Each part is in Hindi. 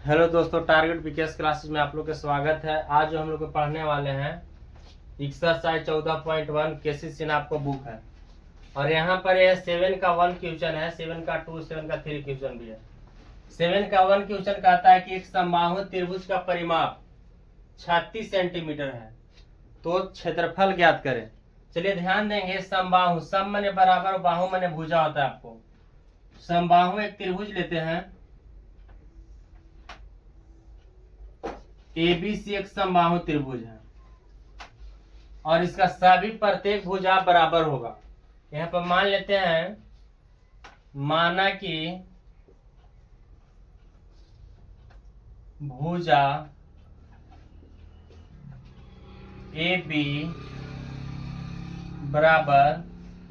हेलो दोस्तों, टारगेट पीकेएस क्लासेस में आप लोग का स्वागत है। आज जो हम लोग पढ़ने वाले हैं एक्सरसाइज 14.1 केसी सिन्हा आपको बुक है और यहाँ पर यह 7 का 1 क्वेश्चन है, 7 का 2, 7 का 3 क्वेश्चन भी है। 7 का 1 क्वेश्चन कहता है कि एक समबाहु त्रिभुज का परिमाप 36 सेंटीमीटर है तो क्षेत्रफल ज्ञात करें। चलिए ध्यान देंगे, समबाहु, सम माने बराबर, बाहु माने भुजा होता है। आपको समबाहु एक त्रिभुज लेते हैं, एबीसी एक समबाहु त्रिभुज है और इसका सभी प्रत्येक भुजा बराबर होगा। यहाँ पर मान लेते हैं, माना कि भुजा ए बी बराबर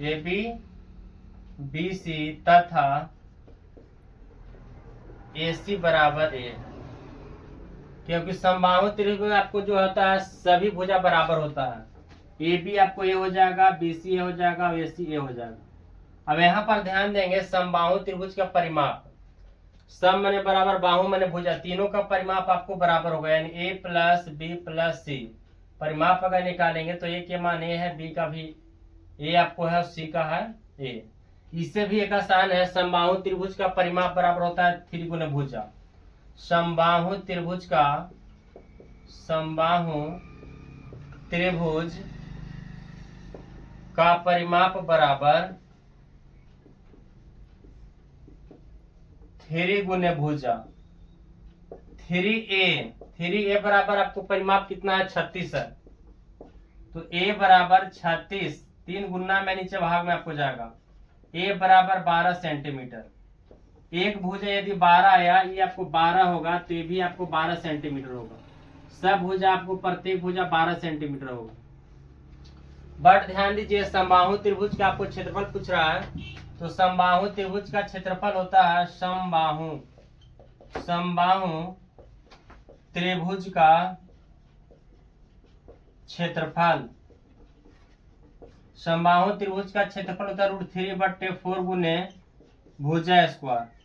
ए बी बी सी तथा ए सी बराबर ए है, क्योंकि समबाहु त्रिभुज में आपको जो होता है सभी भुजा बराबर होता है। ए बी आपको ए हो जाएगा, बी सी ए हो जाएगा, ए सी ए हो जाएगा। अब यहाँ पर ध्यान देंगे, समबाहु त्रिभुज का परिमाप, सम माने बराबर, बाहु माने भुजा, तीनों का परिमाप आपको बराबर होगा। यानी ए प्लस बी प्लस सी, परिमाप अगर निकालेंगे तो ए के मान ए है, बी का भी ए आपको है और सी का है ए। इससे भी एक आसान है, समबाहु त्रिभुज का परिमाप बराबर होता है 3 गुना भुजा। समबाहु त्रिभुज का, समबाहु त्रिभुज का परिमाप बराबर 3 गुने भुजा 3a बराबर आपको परिमाप कितना है, 36 है। तो a बराबर 36, 3 गुना में नीचे भाग में आपको जाएगा। a बराबर 12 सेंटीमीटर। एक भुजा यदि 12 आया, ये आपको 12 होगा तो ये भी आपको 12 सेंटीमीटर होगा। सब भुजा आपको प्रत्येक भुजा 12 सेंटीमीटर होगा। बट ध्यान दीजिए, समबाहु त्रिभुज का आपको क्षेत्रफल पूछ रहा है, तो समबाहु त्रिभुज का क्षेत्रफल होता है, समबाहु त्रिभुज का क्षेत्रफल, समबाहु त्रिभुज का क्षेत्रफल होता है √3/4 गुने भुजा स्क्वायर।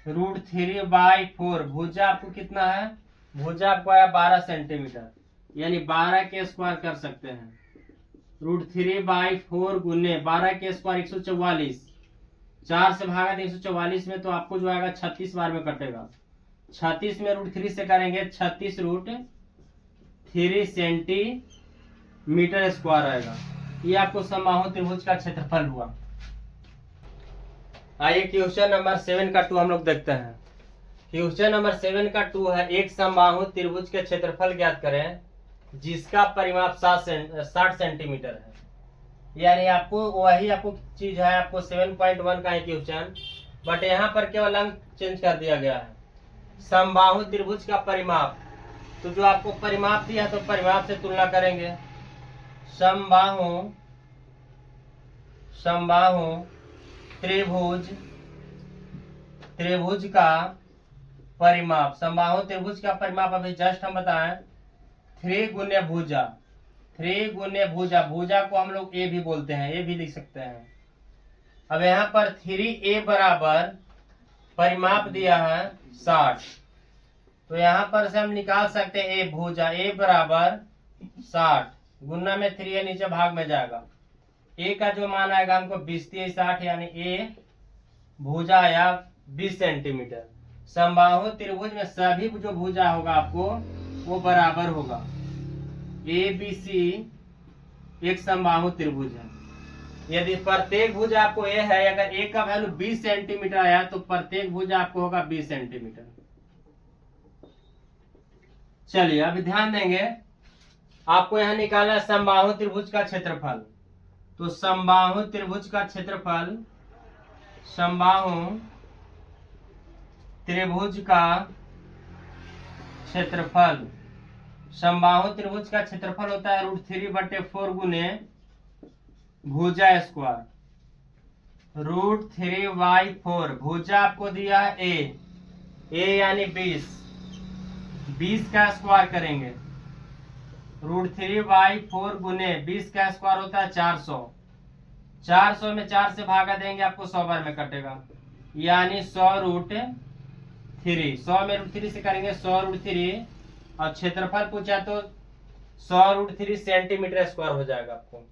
√3/4, भुजा आपको कितना है, भुजा आपको आया 12 सेंटीमीटर, यानी 12 के स्क्वायर कर सकते हैं। √3/4 गुने 12 के स्क्वायर 144, 4 से भागा 144 में तो आपको जो आएगा 36 बार में कटेगा। 36 में √3 से करेंगे, 36 √3 सेंटीमीटर स्क्वायर आएगा। ये आपको समबाहु त्रिभुज का क्षेत्रफल हुआ। आइए क्वेश्चन नंबर 7 का 2 हम लोग देखते हैं। क्वेश्चन नंबर 7 का 2 है, एक समबाहु त्रिभुज के क्षेत्रफल ज्ञात करें जिसका परिमाप 60 सेंटीमीटर है। यानी आपको वही आपको चीज है, आपको 7.1 का है क्वेश्चन, बट यहाँ पर केवल अंक चेंज कर दिया गया है। समबाहु त्रिभुज का परिमाप, तो जो आपको परिमाप दिया है तो परिमाप से तुलना करेंगे। समबाहु त्रिभुज का परिमाप, समबाहु त्रिभुज का परिमाप अभी जस्ट हम बताएं 3 गुने भुजा, 3 गुने भुजा, भुजा को हम लोग ए भी बोलते हैं, ए भी लिख सकते हैं। अब यहाँ पर 3a बराबर परिमाप दिया है 60, तो यहाँ पर से हम निकाल सकते हैं ए भुजा, ए बराबर 60 गुना में 3 है, नीचे भाग में जाएगा। ए का जो मान आएगा हमको 20×3=60, यानी ए भुजा आया 20 सेंटीमीटर। समबाहु त्रिभुज में सभी जो भुजा होगा आपको वो बराबर होगा। ए बी सी एक समबाहु त्रिभुज है। यदि प्रत्येक भुजा आपको ए है, अगर ए का वैल्यू 20 सेंटीमीटर आया तो प्रत्येक भुजा आपको होगा 20 सेंटीमीटर। चलिए अभी ध्यान देंगे, आपको यहां निकालना है समबाहु त्रिभुज का क्षेत्रफल। तो समबाहु त्रिभुज का क्षेत्रफल, समबाहु त्रिभुज का क्षेत्रफल, समबाहु त्रिभुज का क्षेत्रफल होता है √3/4 गुने भुजा स्क्वायर। √3/4, भुजा आपको दिया है ए यानी 20 का स्क्वायर करेंगे। √3/4 गुने 20 का स्क्वायर होता है 400, 400 में 4 से भागा देंगे आपको 100 बार में कटेगा, यानी 100 √3 3। 100 में √3 से करेंगे 100 √3 और क्षेत्रफल पूछा तो 100 √3 सेंटीमीटर स्क्वायर हो जाएगा आपको।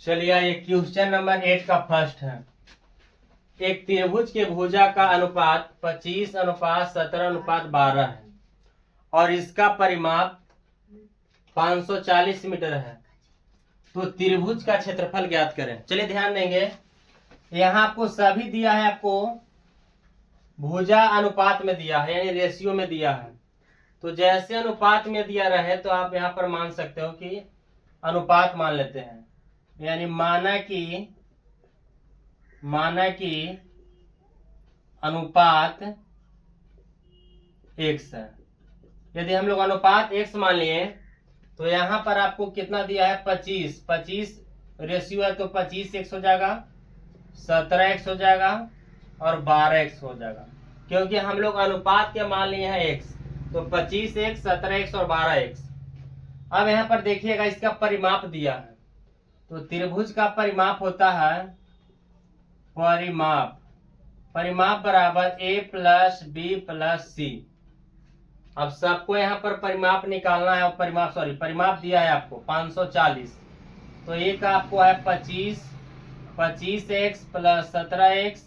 चलिए ये क्वेश्चन नंबर 8 का फर्स्ट है। एक त्रिभुज के भुजा का अनुपात 25:17:12 है और इसका परिमाप 540 मीटर है, तो त्रिभुज का क्षेत्रफल ज्ञात करें। चलिए ध्यान देंगे, यहाँ आपको सभी दिया है, आपको भुजा अनुपात में दिया है यानी रेशियो में दिया है, तो जैसे अनुपात में दिया रहे तो आप यहाँ पर मान सकते हो कि अनुपात मान लेते हैं, यानी माना कि अनुपात x है। यदि हम लोग अनुपात x मान लिए तो यहाँ पर आपको कितना दिया है 25 रेशियो है, तो 25x हो जाएगा, 17x हो जाएगा और 12x हो जाएगा, क्योंकि हम लोग अनुपात के मान लिए हैं x, तो 25x 17x और 12x। अब यहाँ पर देखिएगा इसका परिमाप दिया है, तो त्रिभुज का परिमाप होता है परिमाप बराबर a + b + c। अब सबको यहाँ पर परिमाप निकालना है, परिमाप दिया है आपको 540, तो एक आपको है 25x + 17x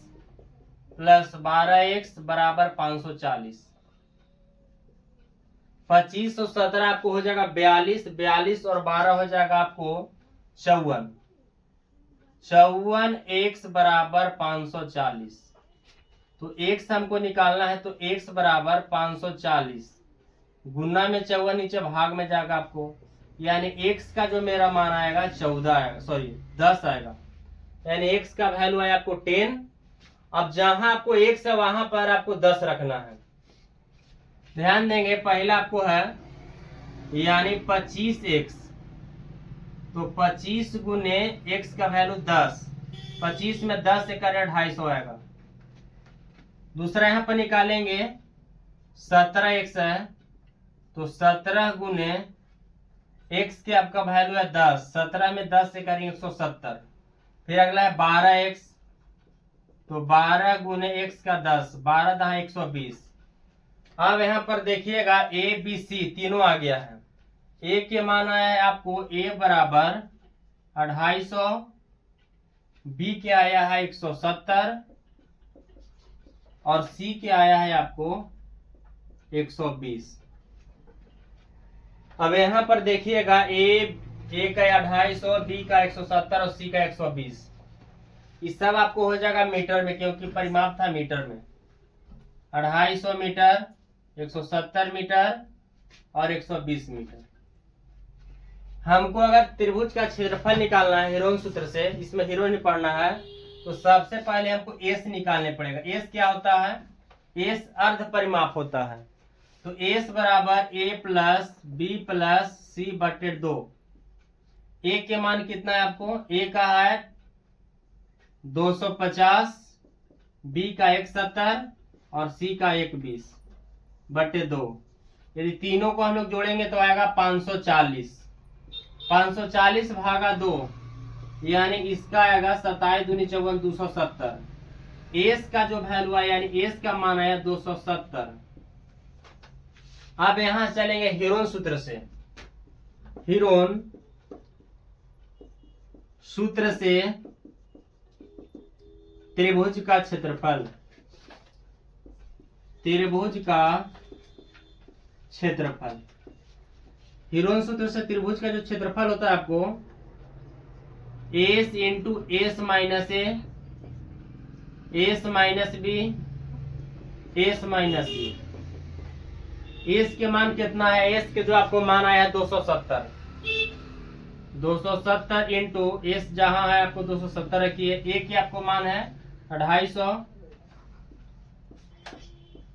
+ 12x बराबर 540। 25 और 17 आपको हो जाएगा 42 और 12 हो जाएगा आपको 54 x बराबर 540। तो x हमको निकालना है, तो x बराबर 540 गुना में 54 नीचे भाग में जाएगा आपको, यानी x का जो मेरा मान आएगा 10 आएगा, यानी x का वैल्यू है आपको 10। अब जहां आपको x है वहां पर आपको 10 रखना है। ध्यान देंगे, पहला आपको है यानी 25x, तो 25 गुने x का वैल्यू 10, 25 में 10 से करें 250 आएगा। दूसरा यहाँ पर निकालेंगे 17x है, तो 17 गुने x के आपका वैल्यू है 10, 17 में 10 से करेंगे 170। फिर अगला है 12x, तो 12 गुने x का 10, 12 × 120। अब यहाँ पर देखिएगा a b c तीनों आ गया है। a के मान आया है आपको a बराबर 250, b के आया है 170 और c के आया है आपको 120। अब यहाँ पर देखिएगा a का 250, b का 170 और c का 120, इस सब आपको हो जाएगा मीटर में, क्योंकि परिमाप था मीटर में। 250 मीटर, 170 मीटर और 120 मीटर। हमको अगर त्रिभुज का क्षेत्रफल निकालना है हीरोन सूत्र से, इसमें हीरोन नहीं पढ़ना है, तो सबसे पहले हमको एस निकालने पड़ेगा। एस क्या होता है? एस अर्ध परिमाप होता है, तो एस बराबर a + b + c बटे 2। a के मान कितना है आपको? a का है 250, b का 170 और c का 120 बटे 2। यदि तीनों को हम लोग जोड़ेंगे तो आएगा 540। 540 भागा 2, यानी इसका आएगा 27 दूनी 54 270। एस का जो वैल्यू आया यानी एस का मान आया 270। अब यहां चलेंगे हीरोन सूत्र से। हीरोन सूत्र से त्रिभुज का क्षेत्रफल, त्रिभुज का क्षेत्रफल। हीरोन सूत्र से त्रिभुज का जो क्षेत्रफल होता है आपको S into S minus A, S minus B, S minus C. S के मान कितना है? एस के जो आपको मान आया है 270। 270 इंटू एस जहां है आपको 270 रखिए। ए के आपको मान है 250,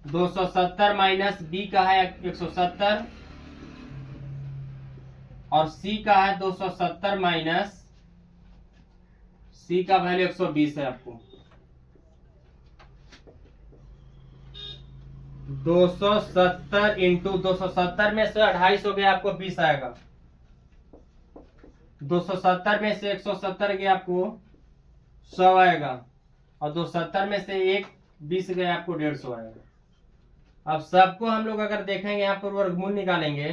270 माइनस बी का है 170 और सी का है 270 माइनस सी का वैल्यू 120 है आपको। 270 इंटू 270 में से 250 हो गया आपको 20 आएगा। 270 में से 170 गया आपको 100 आएगा, और 270 में से एक 20 गया, आपको 150 आएगा। अब सबको हम लोग अगर देखेंगे यहाँ पर वर्गमूल निकालेंगे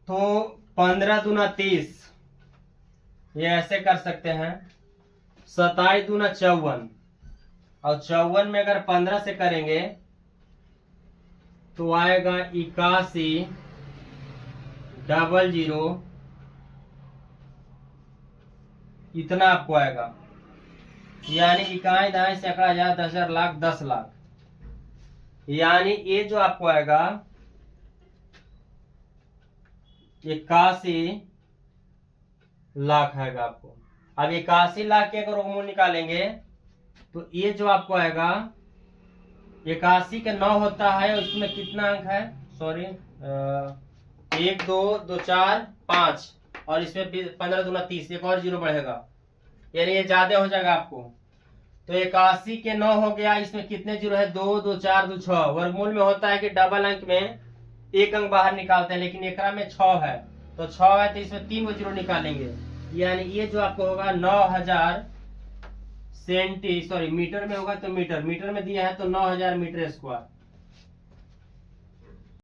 तो 15 दूना 30, ये ऐसे कर सकते हैं। 27 दूना 54, और 54 में अगर 15 से करेंगे तो आएगा 81 00, इतना आपको आएगा। यानी इकाई दाएं सैकड़ा हजार 10,000 लाख 10 लाख, यानी ये जो आपको आएगा 81 लाख आएगा आपको। अब 81 लाख के अगर वर्गमूल निकालेंगे तो ये जो आपको आएगा 81 के 9 होता है, उसमें कितना अंक है, सॉरी 1 2 2 4 5, और इसमें 15 दूना 30, एक और जीरो बढ़ेगा, यानी ये ज्यादा हो जाएगा आपको। तो 81 के 9 हो गया, इसमें कितने जीरो है, 2 2 4 2 6। वर्गमूल में होता है कि डबल अंक में एक अंक बाहर निकालते हैं, लेकिन एकरा में 6 है, तो 6 है तो इसमें 3 जीरो निकालेंगे, यानी ये जो आपको होगा 9000 मीटर में होगा, तो मीटर में दिया है तो 9000 मीटर स्क्वायर।